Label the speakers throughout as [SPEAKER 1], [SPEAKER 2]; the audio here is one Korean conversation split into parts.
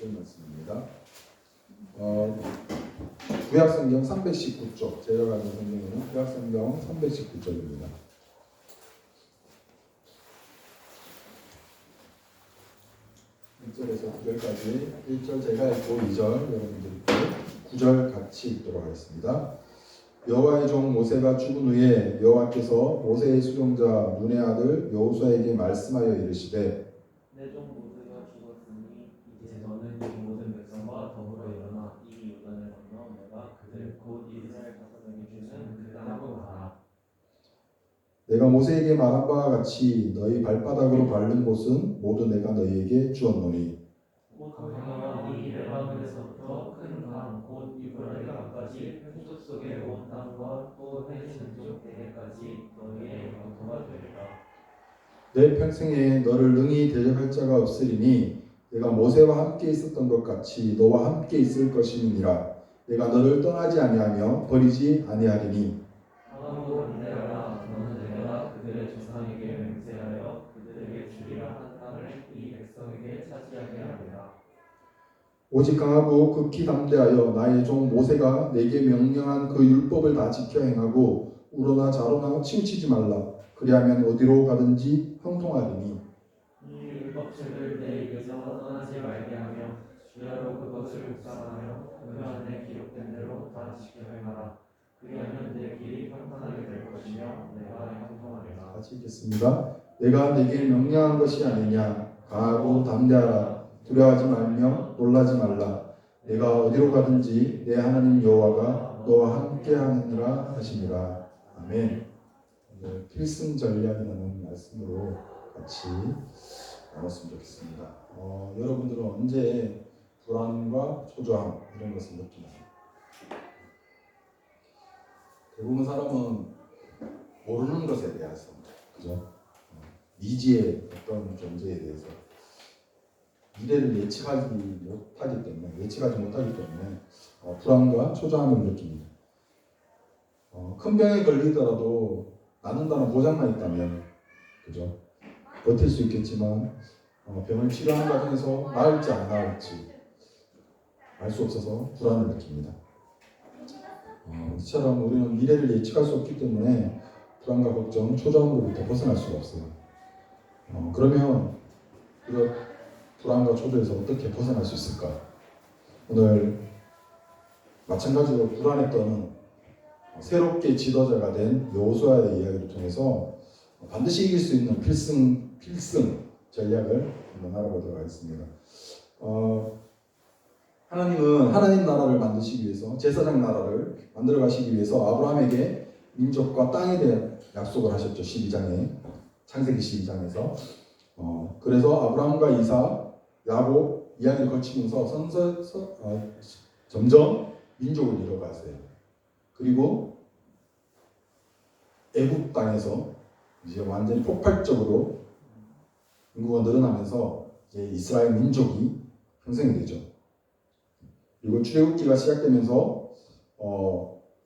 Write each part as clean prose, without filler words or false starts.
[SPEAKER 1] 주신 말씀입니다. 구약성경 319쪽, 제가 가진 성경은 구약성경 319쪽입니다. 1절에서 9절까지 1절 제가 읽고 2절 여러분들 읽고 9절 같이 읽도록 하겠습니다. 여호와의 종 모세가 죽은 후에 여호와께서 모세의 수종자 눈의 아들 여호수아에게 말씀하여 이르시되
[SPEAKER 2] 내 종 모세가 죽었으니 이제 너는 이 모든 백성과 더불어 일어나 이 요단을 건너 내가 그들 곧 이스라엘 자손에게 주는 그 땅으로 가라.
[SPEAKER 1] 내가 모세에게 말한 바와 같이 너희 발바닥으로 밟는 곳은 모두 내가 너희에게 주었노니
[SPEAKER 2] 곧 강나와 이 레바논에서부터 큰 강 곧 유브라데강까지 풍속 속에 온 땅과 또 해진 쪽 대해까지 너희의 영토가 되리라.
[SPEAKER 1] 내 평생에 너를 능히 대적할 자가 없으리니 내가 모세와 함께 있었던 것 같이 너와 함께 있을 것임이니라. 내가 너를 떠나지 아니하며 버리지 아니하리니
[SPEAKER 2] 강으로 인내하라. 너는 내가 그들의 조상에게 맹세하여 그들에게 주리라 한 땅을 이 백성에게 차지하게 하리라.
[SPEAKER 1] 오직 강하고 극히 담대하여 나의 종 모세가 내게 명령한 그 율법을 다 지켜 행하고 우로나 좌로나 치우치지 말라. 그리하면 어디로 가든지 형통하리니
[SPEAKER 2] 이 율법책을 내 입에서 떠나지 말게 하며 주야로 그것을 묵상하며 그 안에 기록된 대로 다 지켜 행하라. 그리하면 내 길이 평탄하게 될 것이며 내가 형통하리라.
[SPEAKER 1] 같이 읽겠습니다. 내가 내게 명령한 것이 아니냐. 강하고 담대하라. 두려워하지 말며 놀라지 말라. 내가 어디로 가든지 내 하나님 여호와가 너와 함께 하느니라 하시니라. 아멘. 오늘 필승 전략이라는 말씀으로 같이 나눴으면 좋겠습니다. 여러분들은 언제 불안과 초조함 이런 것을 느끼나요? 대부분 사람은 모르는 것에 대해서, 그죠? 미지의 어떤 존재에 대해서 미래를 예측하지 못하기 때문에 불안과 초조함을 느낍니다. 큰 병에 걸리더라도 낫는다는 보장만 있다면, 그죠? 버틸 수 있겠지만 병을 치료하는 과정에서 나을지 안 나을지 알 수 없어서 불안을 느낍니다. 이처럼 우리는 미래를 예측할 수 없기 때문에 불안과 걱정, 초조함으로부터 벗어날 수가 없어요. 그러면 이런 불안과 초조에서 어떻게 벗어날 수 있을까? 오늘 마찬가지로 불안에 떠는 새롭게 지도자가 된 여호수아의 이야기를 통해서 반드시 이길 수 있는 필승 전략을 한번 알아보도록 하겠습니다. 하나님은 하나님 나라를 만드시기 위해서 제사장 나라를 만들어 가시기 위해서 아브라함에게 민족과 땅에 대한 약속을 하셨죠. 12장에 창세기 12장에서 그래서 아브라함과 이삭, 야곱 이야기를 거치면서 점점 민족을 이뤄가세요. 그리고 애굽 땅에서 이제 완전히 폭발적으로 인구가 늘어나면서 이제 이스라엘 민족이 형성이 되죠. 그리고 출애굽기가 시작되면서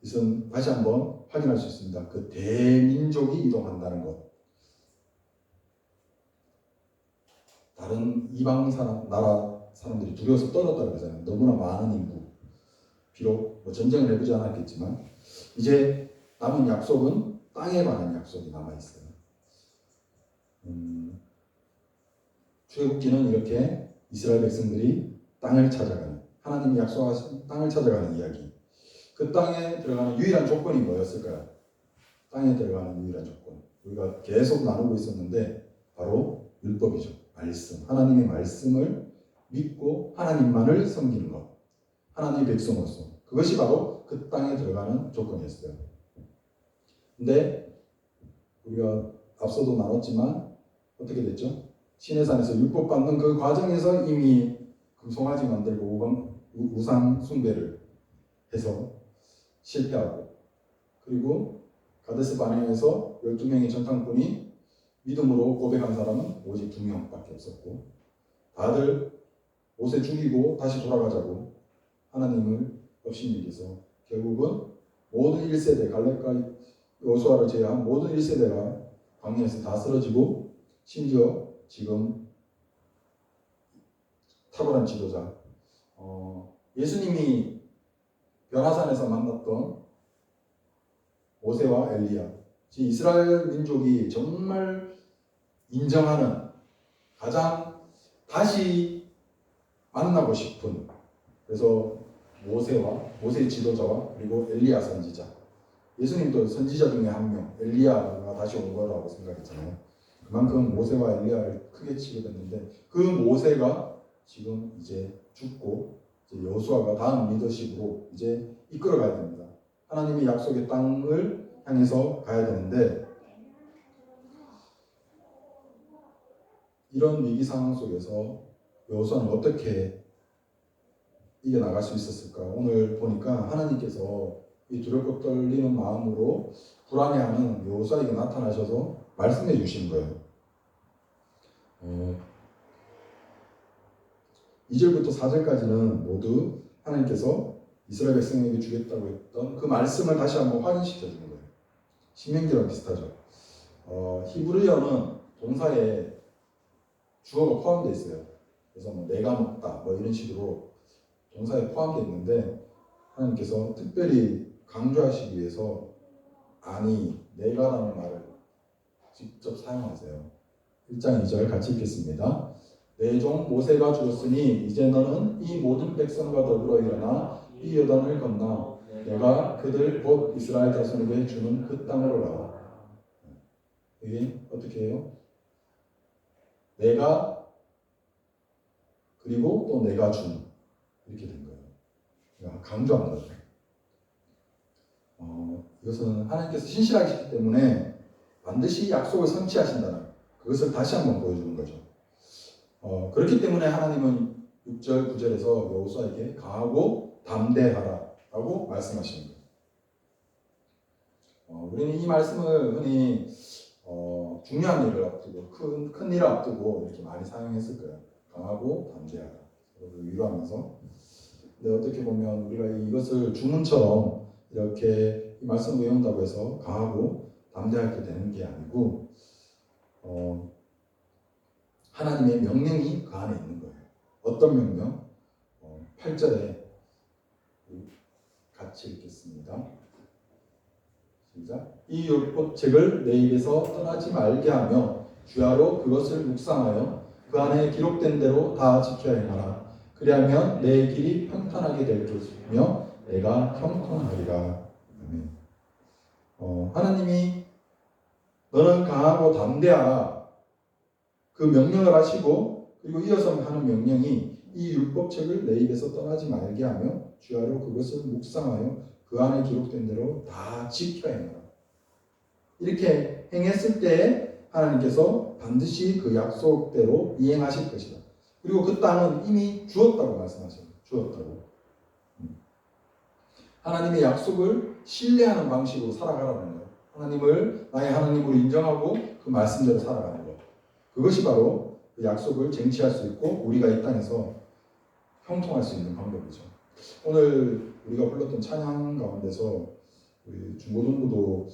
[SPEAKER 1] 이것은 다시 한번 확인할 수 있습니다. 그 대민족이 이동한다는 것. 다른 이방 나라 사람들이 두려워서 떨었다고 그러잖아요. 너무나 많은 인구. 비록 전쟁을 해보지 않았겠지만 이제 남은 약속은 땅에 관한 약속이 남아있어요. 출애굽기는 이렇게 이스라엘 백성들이 땅을 찾아가는, 하나님이 약속하신 땅을 찾아가는 이야기. 그 땅에 들어가는 유일한 조건이 뭐였을까요? 땅에 들어가는 유일한 조건. 우리가 계속 나누고 있었는데 바로 율법이죠. 말씀. 하나님의 말씀을 믿고 하나님만을 섬기는 것. 하나님의 백성으로서. 그것이 바로 그 땅에 들어가는 조건이었어요. 근데 우리가 앞서도 나눴지만 어떻게 됐죠? 시내산에서 율법 받는 그 과정에서 이미 송아지 만들고 우상 숭배를 해서 실패하고, 그리고 가데스 바네아에서 12명의 전탕꾼이 믿음으로 고백한 사람은 오직 2명밖에 없었고, 다들 모세 죽이고 다시 돌아가자고 하나님을 업신여겨서 결국은 모든 1세대, 갈렙과 여호수아를 제외한 모든 1세대가 광야에서 다 쓰러지고, 심지어 지금 탁월한 지도자 예수님이 변화산에서 만났던 모세와 엘리야, 이스라엘 민족이 정말 인정하는 가장 다시 만나고 싶은, 그래서 모세의 지도자와 그리고 엘리야 선지자, 예수님도 선지자 중에 한 명, 엘리야가 다시 온 거라고 생각했잖아요. 그만큼 모세와 엘리야를 크게 취급했는데 그 모세가 지금 이제 죽고 이제 여호수아가 다음 리더십으로 이제 이끌어가야 됩니다. 하나님의 약속의 땅을 향해서 가야 되는데 이런 위기 상황 속에서 여호수아는 어떻게 이겨나갈 수 있었을까? 오늘 보니까 하나님께서 이 두렵고 떨리는 마음으로 불안해하는 여호수아에게 나타나셔서 말씀해 주신 거예요. 2절부터 4절까지는 모두 하나님께서 이스라엘 백성에게 주겠다고 했던 그 말씀을 다시 한번 확인시켜 주는 거예요. 신명기랑 비슷하죠. 히브리어는 동사에 주어가 포함되어 있어요. 그래서 내가 먹다 이런 식으로 동사에 포함되어 있는데 하나님께서 특별히 강조하시기 위해서 아니 내가라는 말을 직접 사용하세요. 1장 2절 같이 읽겠습니다. 내 종 모세가 죽었으니 이제 너는 이 모든 백성과 더불어 일어나 이 요단을 건너 내가 그들 곧 이스라엘 자손에게 주는 그 땅으로 가라. 이게 어떻게 해요? 내가 그리고 또 내가 준 이렇게 된 거예요. 강조한 거죠. 이것은 하나님께서 신실하시기 때문에 반드시 약속을 성취하신다는 그것을 다시 한번 보여주는 거죠. 그렇기 때문에 하나님은 6절, 9절에서 여호수아에게 강하고 담대하라 라고 말씀하시는 거예요. 우리는 이 말씀을 흔히 중요한 일을 앞두고 큰 일을 앞두고 이렇게 많이 사용했을 거예요. 강하고 담대하라. 서로를 위로하면서. 근데 어떻게 보면 우리가 이것을 주문처럼 이렇게 이 말씀을 외운다고 해서 강하고 담대하게 되는 게 아니고 하나님의 명령이 그 안에 있는 거예요. 어떤 명령? 8절에 같이 읽겠습니다. 시작. 이 율법책을 내 입에서 떠나지 말게 하며 주야로 그것을 묵상하여 그 안에 기록된 대로 다 지켜야 행하라. 그리하면 내 길이 평탄하게 될 것이며 내가 형통하리라. 하나님이 너는 강하고 담대하라. 그 명령을 하시고 그리고 이어서 하는 명령이 이 율법책을 내 입에서 떠나지 말게 하며 주야로 그것을 묵상하여 그 안에 기록된 대로 다 지켜야 행하라. 이렇게 행했을 때 하나님께서 반드시 그 약속대로 이행하실 것이다. 그리고 그 땅은 이미 주었다고 말씀하셔요. 주었다고. 하나님의 약속을 신뢰하는 방식으로 살아가라는 거예요. 하나님을 나의 하나님으로 인정하고 그 말씀대로 살아가는 거예요. 그것이 바로 그 약속을 쟁취할 수 있고 우리가 이 땅에서 형통할 수 있는 방법이죠. 오늘 우리가 불렀던 찬양 가운데서 우리 중고등부도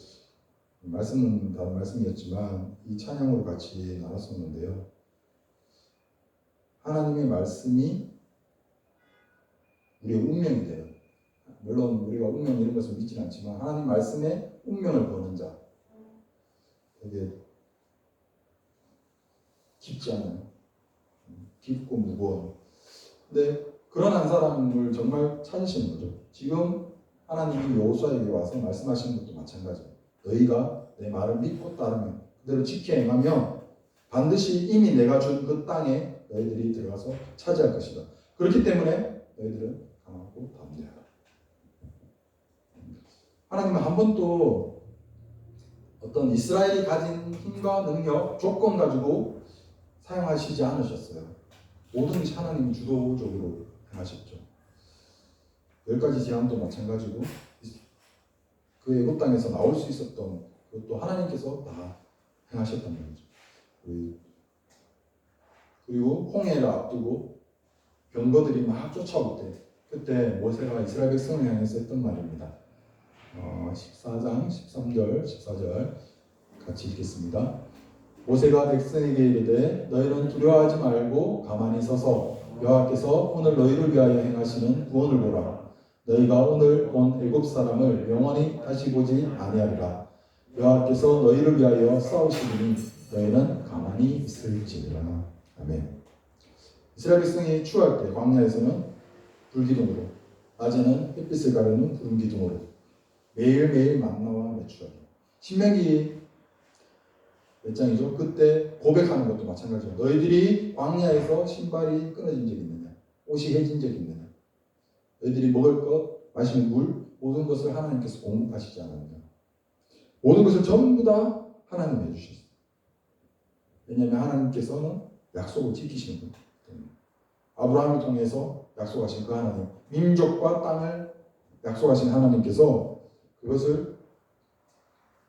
[SPEAKER 1] 말씀은 다른 말씀이었지만 이 찬양으로 같이 나눴었는데요. 하나님의 말씀이 우리의 운명이 돼요. 물론 우리가 운명 이런 것을 믿지는 않지만 하나님 말씀에 운명을 거는 자 되게 깊지 않아요. 깊고 무거운. 근데 그런 한 사람을 정말 찾으시는 거죠. 지금 하나님이 여호수아에게 와서 말씀하시는 것도 마찬가지예요. 너희가 내 말을 믿고 따르면 그대로 지켜 행하면 반드시 이미 내가 준 그 땅에 너희들이 들어가서 차지할 것이다. 그렇기 때문에 너희들은 강하고 담대하라. 하나님은 한 번도 어떤 이스라엘이 가진 힘과 능력, 조건 가지고 사용하시지 않으셨어요. 모든 것이 하나님 주도적으로 행하셨죠. 10가지 제안도 마찬가지고 그 애굽 땅에서 나올 수 있었던 그것도 하나님께서 다 행하셨단 말이죠. 그리고 홍해를 앞두고 병거들이 막 쫓아올 때 그때 모세가 이스라엘 백성을 향해서 했던 말입니다. 14장 13절 14절 같이 읽겠습니다. 모세가 백성에게 이르되 너희는 두려워하지 말고 가만히 서서 여호와께서 오늘 너희를 위하여 행하시는 구원을 보라. 너희가 오늘 본 애굽 사람을 영원히 다시 보지 아니하리라. 여호와께서 너희를 위하여 싸우시리니 너희는 가만히 있을지니라. 아멘. 이스라엘 백성이 추수할 때 광야에서는 불기둥으로, 낮에는 햇빛을 가르는 구름 기둥으로 매일매일 만나와 매출하기. 신명기 몇 장이죠? 그때 고백하는 것도 마찬가지죠. 너희들이 광야에서 신발이 끊어진 적이 있느냐? 옷이 해진 적이 있느냐? 너희들이 먹을 것, 마실 물, 모든 것을 하나님께서 공급하시지 않았느냐? 모든 것을 전부 다 하나님이 해주셨어요. 왜냐하면 하나님께서는 약속을 지키시는 거예요. 아브라함을 통해서 약속하신 그 하나님, 민족과 땅을 약속하신 하나님께서 그것을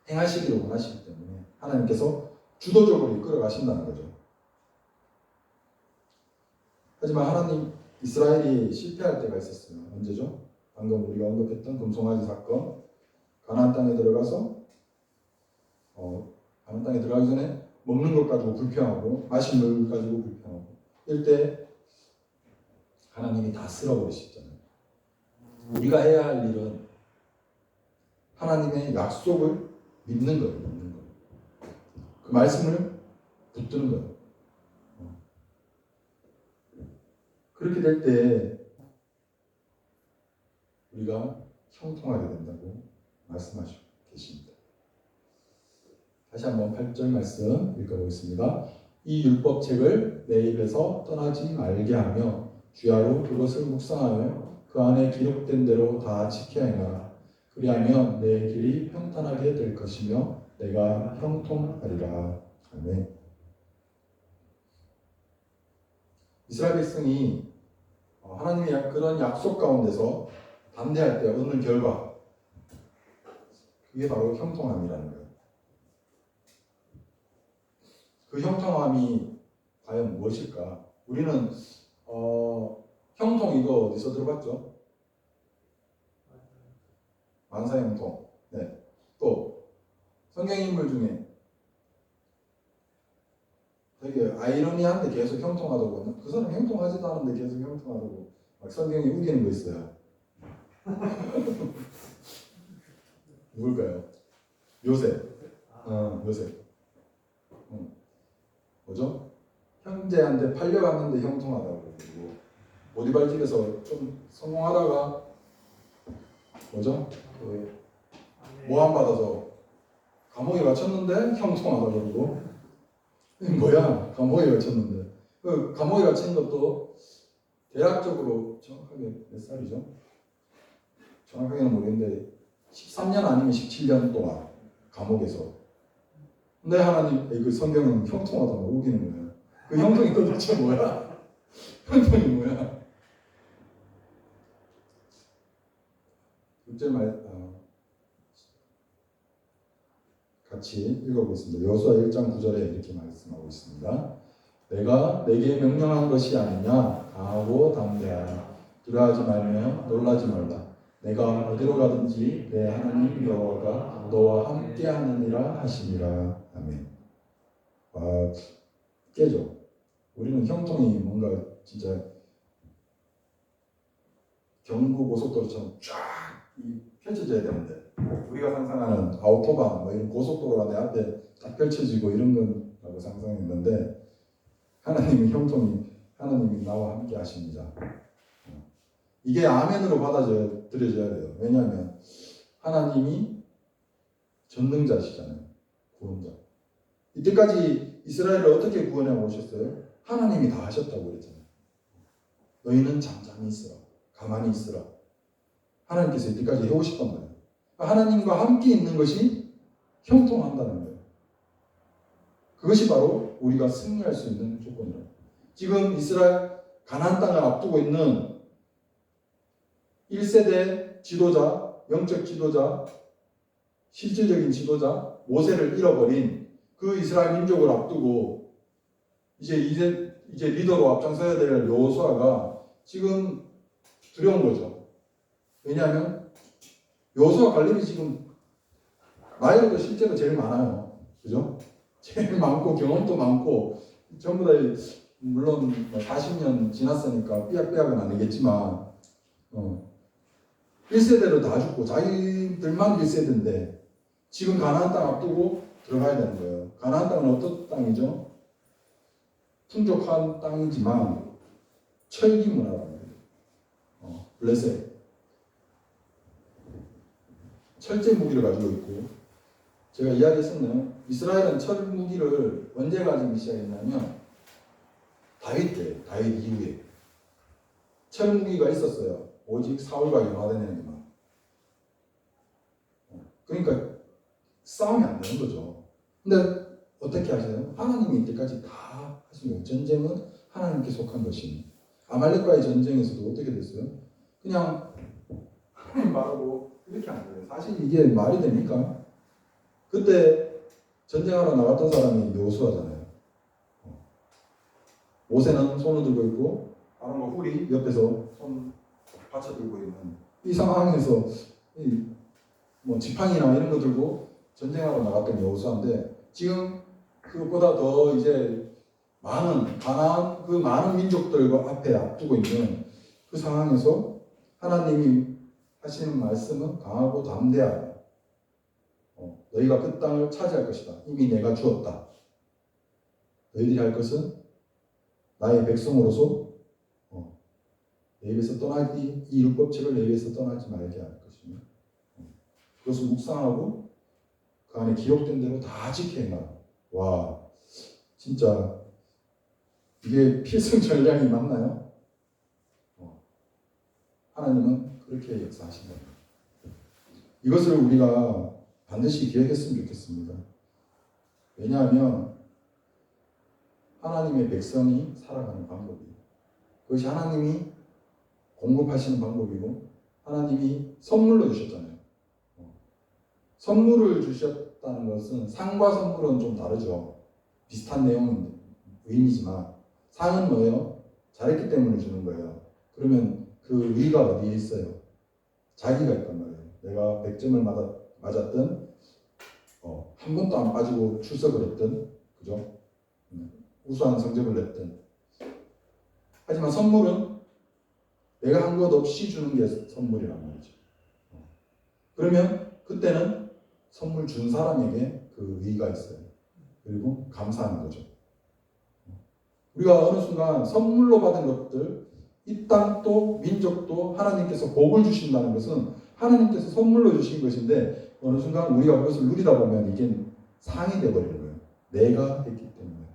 [SPEAKER 1] 행하시기를 원하시기 때문에 하나님께서 주도적으로 이끌어 가신다는 거죠. 하지만 하나님, 이스라엘이 실패할 때가 있었어요. 언제죠? 방금 우리가 언급했던 금송아지 사건. 가나안 땅에 들어가서 가나안 땅에 들어가기 전에 먹는 것 가지고 불평하고 마실 물 가지고 불평하고 이때 하나님이 다 쓸어버리셨잖아요. 우리가 해야 할 일은 하나님의 약속을 믿는 거예요. 믿는 거예요. 그 말씀을 붙드는 거예요. 그렇게 될 때 우리가 형통하게 된다고 말씀하시고 계십니다. 다시 한번 8절 말씀 읽어보겠습니다. 이 율법책을 내 입에서 떠나지 말게 하며 주야로 그것을 묵상하며 그 안에 기록된 대로 다 지켜야 행하라. 그리하면 내 길이 평탄하게 될 것이며 내가 형통하리라. 아멘. 이스라엘 백성이 하나님의 그런 약속 가운데서 반대할 때 얻는 결과, 그게 바로 형통함이라는 거예요. 그 형통함이 과연 무엇일까? 우리는 형통 이거 어디서 들어봤죠? 만사형통. 네. 또 성경 인물 중에 되게 아이러니한데 계속 형통하다고, 그 사람 형통하지도 않은데 계속 형통하다고 막 성경이 우기는 거 있어요. 누굴까요? 요셉. 요셉. 뭐죠? 형제한테 팔려갔는데 형통하다고. 그리고 보디발 집에서 좀 성공하다가 뭐죠? 그 모함 받아서 감옥에 갇혔는데 형통하다고 그러고. 뭐야? 감옥에 갇혔는데. 그 감옥에 갇힌 것도 대략적으로 정확하게 몇 살이죠? 정확하게는 모르겠는데 13년 아니면 17년 동안 감옥에서. 근데 하나님, 그 성경은 형통하다고 우기는 거예요. 그 형통이 도대체 뭐야? 형통이 뭐야? 6절 같이 읽어보겠습니다. 여호수아 1장 9절에 이렇게 말씀하고 있습니다. 내가 내게 명령한 것이 아니냐? 강하고 담대하라. 두려워하지 말며 놀라지 말라. 내가 어디로 가든지 내 하나님 여호와가 너와 함께 하느니라 하시니라. 아멘. 깨죠. 우리는 형통이 뭔가 진짜 경부 고속도로처럼 쫙 펼쳐져야 되는데, 우리가 상상하는 아우토반 이런 고속도로가 내 앞에 딱 펼쳐지고 이런 거라고 상상했는데, 하나님의 형통이, 하나님이 나와 함께 하십니다. 이게 아멘으로 받아들여져야 돼요. 왜냐하면 하나님이 전능자시잖아요. 구원자. 이때까지 이스라엘을 어떻게 구원해 오셨어요? 하나님이 다 하셨다고 그랬잖아요. 너희는 잠잠히 있으라. 가만히 있으라. 하나님께서 이때까지 해오셨단 말이에요. 하나님과 함께 있는 것이 형통한다는 거예요. 그것이 바로 우리가 승리할 수 있는 조건이에요. 지금 이스라엘 가나안 땅을 앞두고 있는 1세대 지도자, 영적 지도자, 실질적인 지도자, 모세를 잃어버린 그 이스라엘 민족을 앞두고 이제 리더로 앞장서야 될 여호수아가 지금 두려운 거죠. 왜냐하면 여호수아 갈렙이 지금 나이도 실제로 제일 많아요. 그죠? 제일 많고 경험도 많고 전부 다 물론 40년 지났으니까 삐약삐약은 아니겠지만 1세대로 다 죽고 자기들만 1세대인데 지금 가나안 땅 앞두고 들어가야 되는 거예요. 가나안 땅은 어떤 땅이죠? 풍족한 땅이지만 철기 문화라는 거예요. 블레셋. 철제 무기를 가지고 있고, 제가 이야기했었나요? 이스라엘은 철 무기를 언제 가지기 시작했냐면 다윗 때, 다윗 이후에 철 무기가 있었어요. 오직 사울과 연화되는 데만. 그러니까 싸움이 안 되는 거죠. 근데 어떻게 하세요? 하나님이 이때까지 다 하신 거예요. 전쟁은 하나님께 속한 것이니. 아말렉과의 전쟁에서도 어떻게 됐어요? 그냥 하나님 말하고 이렇게 한 거예요. 사실 이게 말이 됩니까? 그때 전쟁하러 나갔던 사람이 여호수아잖아요. 모세는 손을 들고 있고 아론과 훌이 옆에서 손 받쳐 들고 있는 이 상황에서 뭐 지팡이나 이런 거 들고 전쟁하러 나갔던 여호수아인데 지금 그것보다 더 이제 많은 가나안 그 많은 민족들과 앞에 앞두고 있는 그 상황에서 하나님이 하시는 말씀은 강하고 담대하다. 너희가 그 땅을 차지할 것이다. 이미 내가 주었다. 너희들이 할 것은 나의 백성으로서 내 입에서 떠나지 이 율법책을 내 입에서 떠나지 말게 할 것이며 그것을 묵상하고 그 안에 기록된 대로 다 지켜 행하라. 와, 진짜 이게 필승 전략이 맞나요? 하나님은 그렇게 역사하신다. 이것을 우리가 반드시 기억했으면 좋겠습니다. 왜냐하면 하나님의 백성이 살아가는 방법이에요. 그것이 하나님이 공급하시는 방법이고 하나님이 선물로 주셨잖아요. 선물을 주셨다는 것은 상과 선물은 좀 다르죠. 비슷한 내용은 의미지만 상은 뭐예요? 잘했기 때문에 주는 거예요. 그러면 그 의의가 어디에 있어요? 자기가 있단 말이에요. 내가 100점을 맞았든 한 번도 안 빠지고 출석을 했든 그죠? 우수한 성적을 냈든 하지만 선물은 내가 한 것 없이 주는 게 선물이란 말이죠. 그러면 그때는 선물 준 사람에게 그 의의가 있어요. 그리고 감사하는 거죠. 우리가 어느 순간 선물로 받은 것들, 이 땅도 민족도 하나님께서 복을 주신다는 것은 하나님께서 선물로 주신 것인데 어느 순간 우리가 그것을 누리다 보면 이게 상이 되어버리는 거예요. 내가 했기 때문에.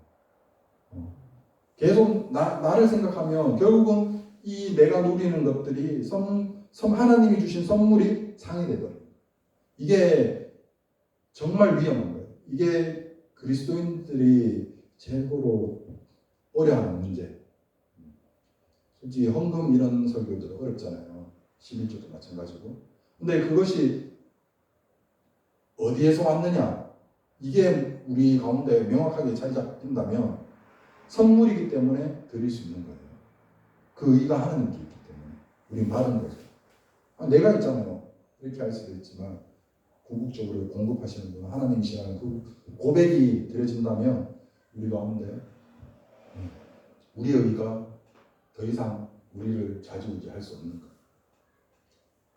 [SPEAKER 1] 계속 나를 생각하면 결국은 이 내가 누리는 것들이 하나님이 주신 선물이 상이 되어버려요. 이게 정말 위험한 거예요. 이게 그리스도인들이 최고로 어려워하는 문제. 솔직히 헌금 이런 설교도 어렵잖아요. 11조도 마찬가지고. 근데 그것이 어디에서 왔느냐? 이게 우리 가운데 명확하게 자리 잡힌다면 선물이기 때문에 드릴 수 있는 거예요. 그 의의가 하나님께 있기 때문에 우린 받은 거죠. 내가 있잖아요. 이렇게 할 수도 있지만 궁극적으로 공급하시는 분은 하나님이시라는 그 고백이 드려진다면 우리 가운데 우리의 의의가 더 이상 우리를 좌지우지할 수 없는 것.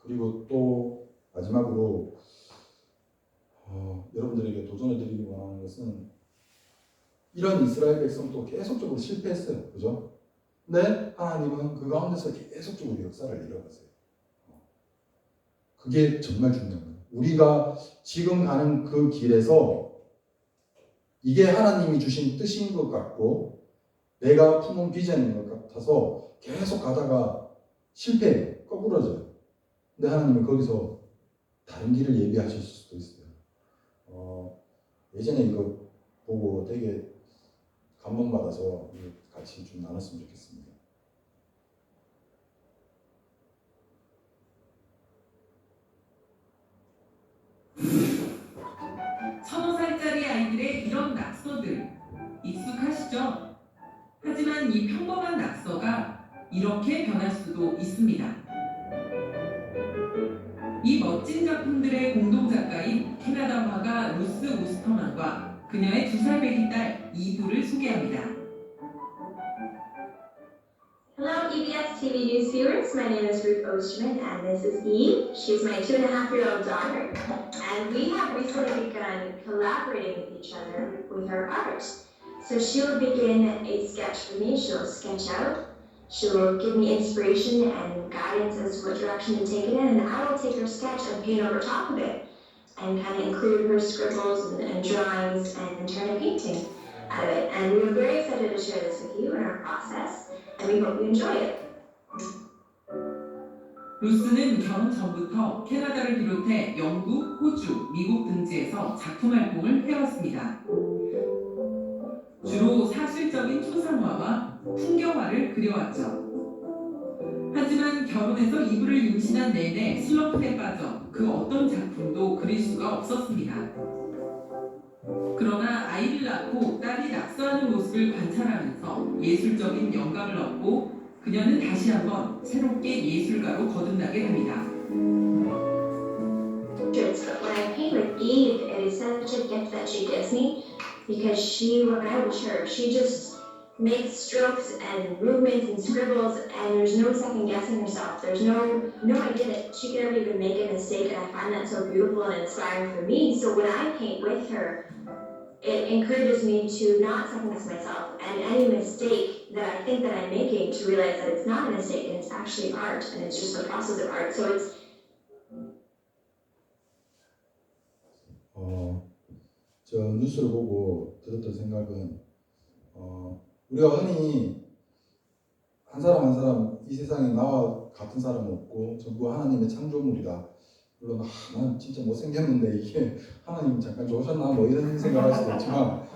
[SPEAKER 1] 그리고 또 마지막으로 여러분들에게 도전을 드리기 원하는 것은 이런 이스라엘 백성도 계속적으로 실패했어요. 그죠? 근데 하나님은 그 가운데서 계속적으로 역사를 이뤄가세요. 그게 정말 중요한 거예요. 우리가 지금 가는 그 길에서 이게 하나님이 주신 뜻인 것 같고 내가 품은 비전인 것 같아서 계속 가다가 실패해요. 거꾸러져요. 근데 하나님은 거기서 다른 길을 예비하실 수도 있어요. 예전에 이거 보고 되게 감동받아서 같이 좀 나눴으면 좋겠습니다.
[SPEAKER 3] 서너 살짜리 아이들의 이런 낙서들 익숙하시죠? 하지만 이 평범한 낙서가 이렇게 변할 수도 있습니다. 이 멋진 작품들의 공동작가인 캐나다 화가 루스 오스터만과 그녀의 2살 배기 딸 이브를 소개합니다.
[SPEAKER 4] Hello, EBS TV News viewers. My name is Ruth Osterman, and this is Eve. She's my 2.5-year-old daughter, and we have recently begun collaborating with each other with our art. So she'll begin a sketch for me. She'll sketch out. She'll give me inspiration and guidance as to what direction to take it in, and I will take her sketch and paint over top of it, and kind of include her scribbles and drawings and turn a painting out of it. And we are very excited to share this with you in our process, and we hope you enjoy it.
[SPEAKER 3] 루스는 결혼 전부터 캐나다를 비롯해 영국, 호주, 미국 등지에서 작품 활동을 해왔습니다. 주로 사실적인 초상화와 풍경화를 그려왔죠. 하지만 결혼해서 이불을 임신한 내내 슬럼프에 빠져 그 어떤 작품도 그릴 수가 없었습니다. 그러나 아이를 낳고 딸이 낙서하는 모습을 관찰하면서 예술적인 영감을 얻고 그녀는 다시 한번 새롭게 예술가로 거듭나게 됩니다.
[SPEAKER 4] But when I paint with Eve, it is such a gift that she gives me because she, when I watch her, she just makes strokes and movements and scribbles, and there's no second guessing herself. There's no idea that she could ever even make a mistake, and I find that so beautiful and inspiring for me. So when I paint with her, it encourages me to not second guess myself and any mistake that I think that I'm making to realize that it's not a mistake and it's actually art and it's just the process of art. So it's
[SPEAKER 1] 저 뉴스를 보고 들었던 생각은 우리가 흔히 한 사람 한 사람 이 세상에 나와 같은 사람은 없고 전부 하나님의 창조물이다. 물론 난 진짜 못생겼는데 이게 하나님 잠깐 좋으셨나 뭐 이런 생각할 수도 있지만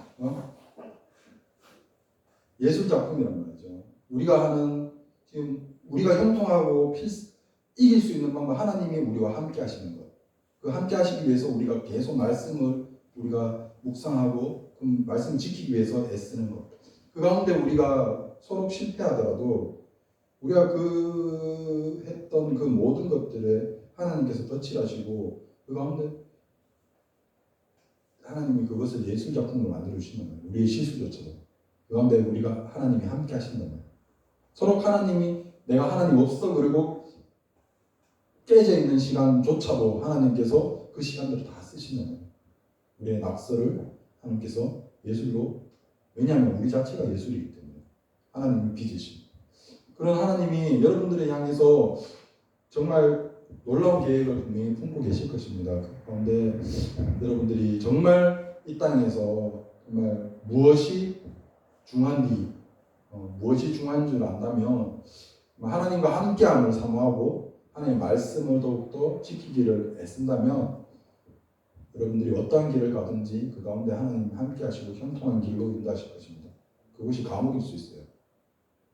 [SPEAKER 1] 예술 작품이란 말이죠. 우리가 하는 지금 우리가 형통하고 이길 수 있는 방법 하나님이 우리와 함께 하시는 것. 그 함께 하시기 위해서 우리가 계속 말씀을 우리가 묵상하고 그 말씀을 지키기 위해서 애쓰는 것. 그 가운데 우리가 서로 실패하더라도 우리가 했던 그 모든 것들에 하나님께서 덧칠하시고 그 가운데 하나님이 그것을 예술 작품으로 만들어 주시는 거예요. 우리의 실수조차도 그 가운데 우리가 하나님이 함께 하신다는 거예요. 서로 하나님이 내가 하나님 없어 그리고 깨져 있는 시간조차도 하나님께서 그 시간들을 다 쓰시는 거예요. 우리의 낙서를 하나님께서 예술로, 왜냐하면 우리 자체가 예술이기 때문에 하나님이 빚으신 그런 하나님이 여러분들을 향해서 정말 놀라운 계획을 분명히 품고 계실 것입니다. 그런데 여러분들이 정말 이 땅에서 정말 무엇이 중요한지 무엇이 중요한 줄 안다면 하나님과 함께함을 사모하고 하나님의 말씀을 더욱더 지키기를 애쓴다면 여러분들이 어떠한 길을 가든지 그 가운데 하나님 함께 하시고 형통한 길로 인도하실 것입니다. 그것이 감옥일 수 있어요.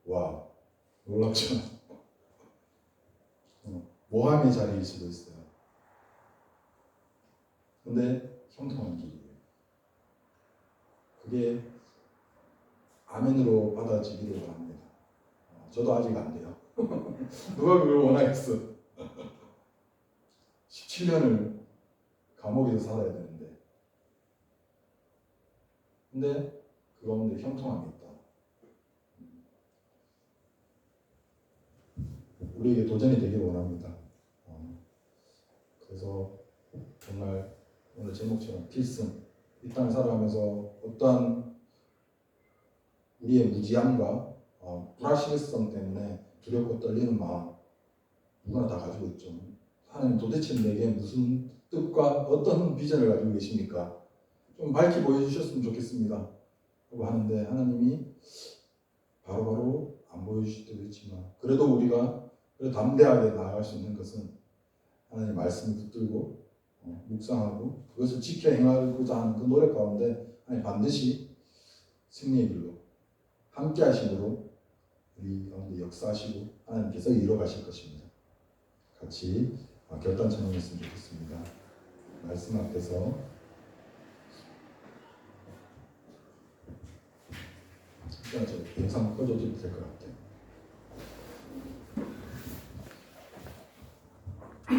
[SPEAKER 1] 와, 놀랍죠? 모함의 자리일 수도 있어요. 근데 형통한 길이에요. 그게 아멘으로 받아지기를 바랍니다. 저도 아직 안 돼요. 누가 그걸 원하겠어? 17년을 감옥에서 살아야 되는데. 근데 그 가운데 형통함이 있다. 우리에게 도전이 되기를 원합니다. 그래서 정말 오늘 제목처럼 필승, 이 땅을 살아가면서 어떠한 우리의 무지함과 불확실성 때문에 두렵고 떨리는 마음 누구나 다 가지고 있죠. 하나님 도대체 내게 무슨 뜻과 어떤 비전을 가지고 계십니까? 좀 밝히 보여주셨으면 좋겠습니다 라고 하는데 하나님이 바로바로 안 보여주실 때도 있지만 그래도 우리가 담대하게 나아갈 수 있는 것은 하나님의 말씀을 붙들고 묵상하고 그것을 지켜 행하고자 하는 그 노력 가운데 하나님 반드시 승리의 길로 함께 하심으로 우리 가운데 역사하시고 하나님께서 이루어가실 것입니다. 같이 결단 찬양했으면 좋겠습니다. 말씀 앞에서 일단 저 영상 꺼줘도 될 것 같아요.